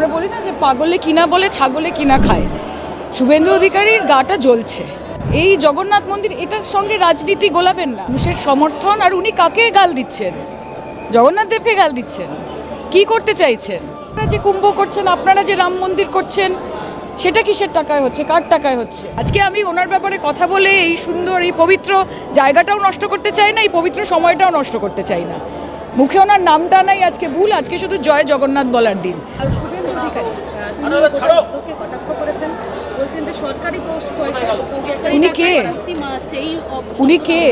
আমরা বলি না যে পাগলে কিনা বলে ছাগলে কিনা খায়। শুভেন্দু অধিকারীর গাটা জ্বলছে। এই জগন্নাথ মন্দির, এটার সঙ্গে রাজনীতি গোলাবেন না। মানুষের সমর্থন, আর উনি কাকে গাল দিচ্ছেন? জগন্নাথ দেবকে গাল দিচ্ছেন। কি করতে চাইছেন? আপনারা যে কুম্ভ করছেন, আপনারা যে রাম মন্দির করছেন, সেটা কিসের টাকায় হচ্ছে, কার টাকায় হচ্ছে? আজকে আমি ওনার ব্যাপারে কথা বলে এই সুন্দর, এই পবিত্র জায়গাটাও নষ্ট করতে চাই না, এই পবিত্র সময়টাও নষ্ট করতে চাই না। মুখে ওনার নামটা নাই, আজকে ভুল, আজকে শুধু জয় জগন্নাথ বলার দিন। আর শুভেন্দু অধিকারী তিনি কটাক্ষ করেছেন, বলছেন যে সরকারি পয়সা উনি কে? উনি কে?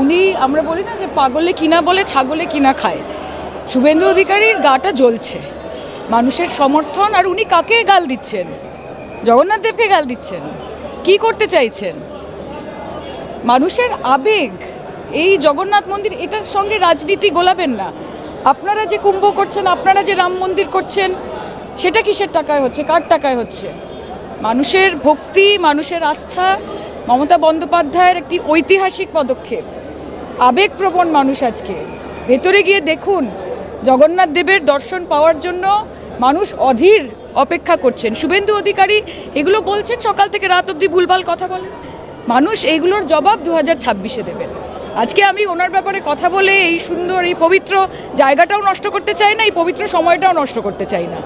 উনি, আমরা বলি না যে পাগলে কিনা বলে ছাগলে কিনা খায়। শুভেন্দু অধিকারীর গাটা জ্বলছে। মানুষের সমর্থন, আর উনি কাকে গাল দিচ্ছেন? জগন্নাথ দেবকে গাল দিচ্ছেন। কি করতে চাইছেন? মানুষের আবেগ, এই জগন্নাথ মন্দির, এটার সঙ্গে রাজনীতি গোলাবেন না। আপনারা যে কুম্ভ করছেন, আপনারা যে রাম মন্দির করছেন, সেটা কিসের টাকায় হচ্ছে, কার টাকায় হচ্ছে? মানুষের ভক্তি, মানুষের আস্থা, মমতা বন্দ্যোপাধ্যায়ের একটি ঐতিহাসিক পদক্ষেপ। আবেগপ্রবণ মানুষ আজকে। ভেতরে গিয়ে দেখুন, জগন্নাথ দেবের দর্শন পাওয়ার জন্য মানুষ অধীর অপেক্ষা করছেন। শুভেন্দু অধিকারী এগুলো বলছেন, সকাল থেকে রাত অবধি ভুলভাল কথা বলেন। মানুষ এইগুলোর জবাব 2026-এ দেবেন। আজকে আমি ওনার ব্যাপারে কথা বলে এই সুন্দর, এই পবিত্র জায়গাটাও নষ্ট করতে চাই না, এই পবিত্র সময়টাও নষ্ট করতে চাই না।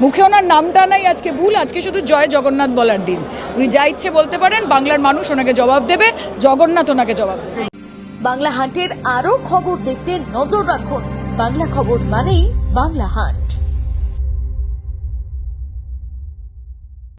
মুখে ওনার নামটা নাই, আজকে ভুল, আজকে শুধু জয় জগন্নাথ বলার দিন। উনি যা ইচ্ছে বলতে পারেন, বাংলার মানুষ ওনাকে জবাব দেবে, জগন্নাথ ওনাকে জবাব দেবে। বাংলা হান্টের আরও খবর দেখতে নজর রাখুন। বাংলা খবর মানেই বাংলা হান্ট।